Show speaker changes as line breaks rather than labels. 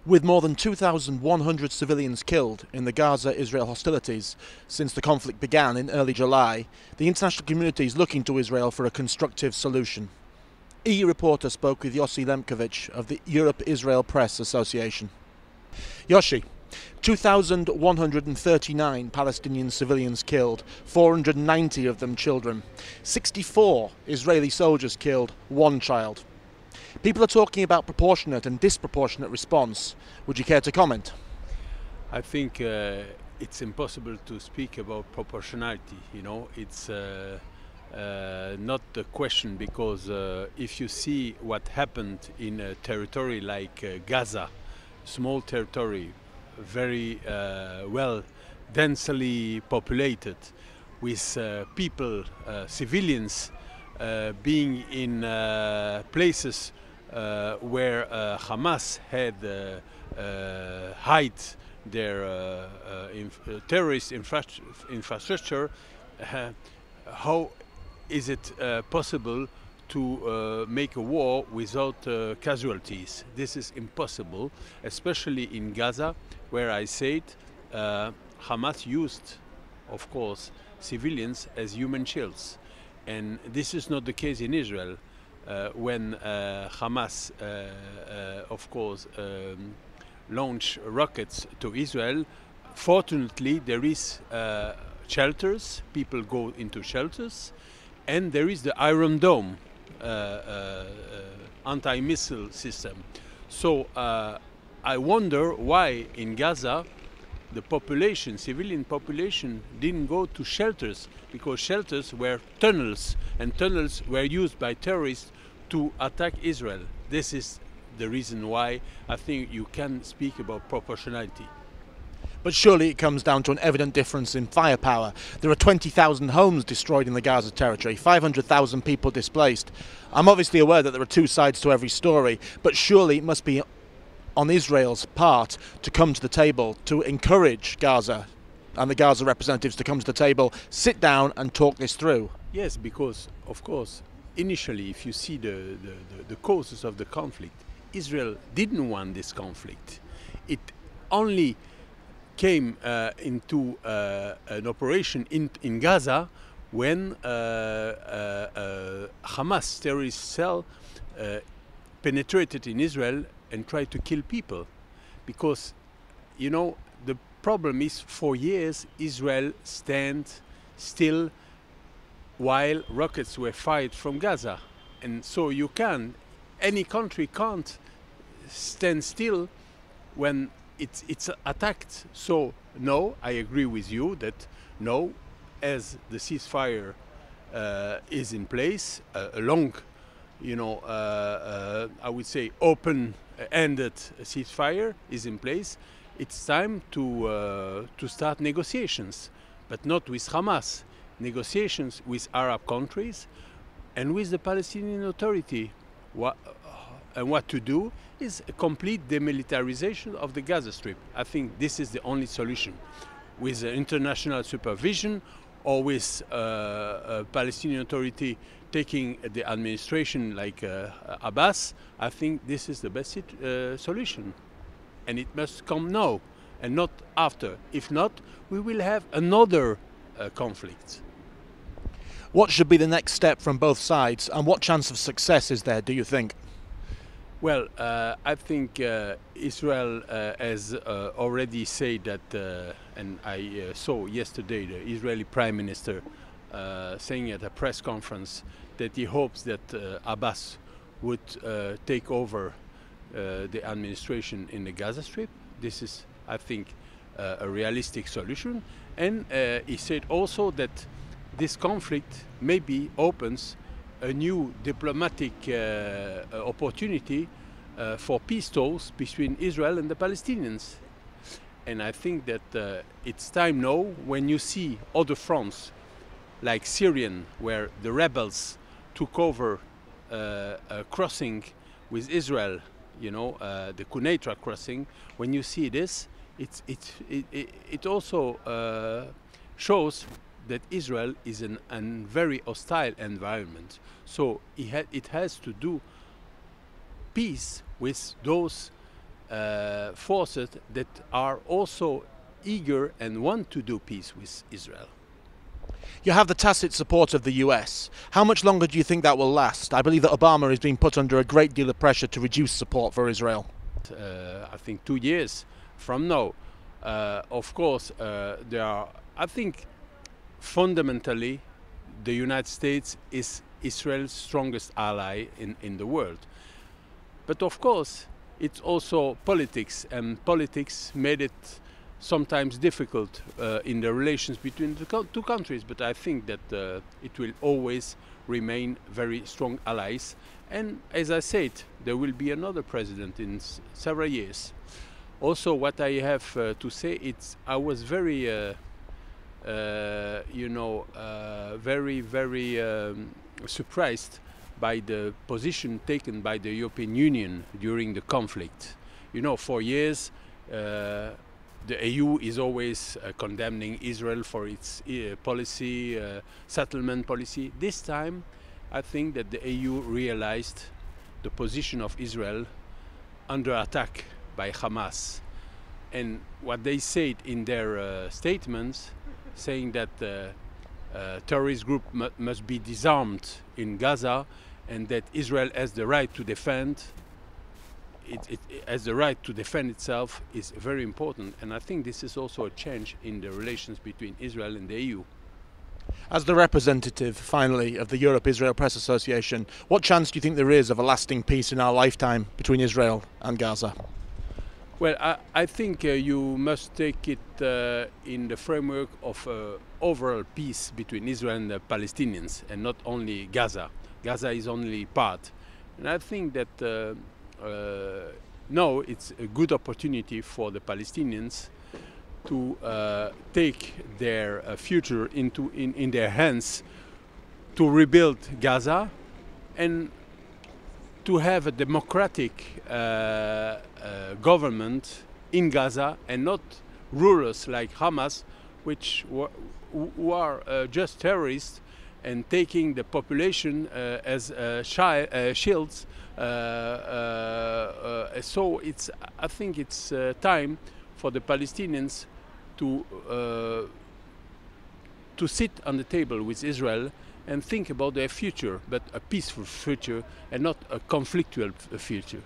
With more than 2,100 civilians killed in the Gaza-Israel hostilities since the conflict began in early July, the international community is looking to Israel for a constructive solution. EU reporter spoke with Yossi Lempkovwicz of the Europe-Israel Press Association. Yossi, 2,139 Palestinian civilians killed, 490 of them children. 64 Israeli soldiers killed, one child. People are talking about proportionate and disproportionate response. Would you care to comment?
I think it's impossible to speak about proportionality. It's not the question, because if you see what happened in a territory like Gaza, small territory, very well densely populated, with people, civilians, being in places where Hamas had hide their terrorist infrastructure, how is it possible to make a war without casualties? This is impossible, especially in Gaza, where I said Hamas used, of course, civilians as human shields. And this is not the case in Israel. When Hamas, of course, launch rockets to Israel, fortunately there is shelters, people go into shelters, and there is the Iron Dome anti-missile system. So I wonder why in Gaza the population, civilian population, didn't go to shelters, because shelters were tunnels, and tunnels were used by terrorists to attack Israel. This is the reason why I think you can speak about proportionality.
But surely it comes down to an evident difference in firepower. There are 20,000 homes destroyed in the Gaza territory, 500,000 people displaced. I'm obviously aware that there are two sides to every story, but surely it must be on Israel's part to come to the table, to encourage Gaza and the Gaza representatives to come to the table, sit down and talk this through.
Yes, because, of course, initially, if you see the causes of the conflict, Israel didn't want this conflict. It only came into an operation in Gaza when Hamas terrorist cell penetrated in Israel and tried to kill people. Because, the problem is, for years Israel stand still while rockets were fired from Gaza. And so any country can't stand still when it's attacked. So no, I agree with you that no, as the ceasefire is in place, a long, I would say open-ended ceasefire is in place, it's time to start negotiations, but not with Hamas. Negotiations with Arab countries and with the Palestinian Authority. What to do is a complete demilitarization of the Gaza Strip. I think this is the only solution. With international supervision, or with a Palestinian Authority taking the administration like Abbas, I think this is the best solution. And it must come now and not after. If not, we will have another conflict.
What should be the next step from both sides, and what chance of success is there, do you think?
Well, I think Israel has already said that, and I saw yesterday the Israeli Prime Minister saying at a press conference that he hopes that Abbas would take over the administration in the Gaza Strip. This is, I think, a realistic solution. And he said also that this conflict maybe opens a new diplomatic opportunity for peace talks between Israel and the Palestinians. And I think that it's time now, when you see other fronts, like Syrian, where the rebels took over a crossing with Israel, the Quneitra crossing, when you see this, it also shows that Israel is in a very hostile environment. So it has to do peace with those forces that are also eager and want to do peace with Israel.
You have the tacit support of the US. How much longer do you think that will last? I believe that Obama is being put under a great deal of pressure to reduce support for Israel.
I think 2 years from now. Of course, there are, I think, fundamentally, the United States is Israel's strongest ally in the world. But of course, it's also politics, and politics made it sometimes difficult in the relations between the two countries. But I think that it will always remain very strong allies. And as I said, there will be another president in several years. Also, what I have to say, I was very, very surprised by the position taken by the European Union during the conflict. You know, for years, the EU is always condemning Israel for its policy, settlement policy. This time, I think that the EU realized the position of Israel under attack by Hamas. And what they said in their statements, saying that terrorist group must be disarmed in Gaza, and that Israel has the right to defend it has the right to defend itself, is very important. And I think this is also a change in the relations between Israel and the EU.
As the representative, finally, of the Europe-Israel Press Association, what chance do you think there is of a lasting peace in our lifetime between Israel and Gaza?
Well, I think you must take it in the framework of overall peace between Israel and the Palestinians, and not only Gaza. Gaza is only part. And I think that now it's a good opportunity for the Palestinians to take their future in their hands, to rebuild Gaza and to have a democratic government in Gaza, and not rulers like Hamas, who are just terrorists and taking the population as shields. So I think it's time for the Palestinians to sit on the table with Israel and think about their future, but a peaceful future and not a conflictual future.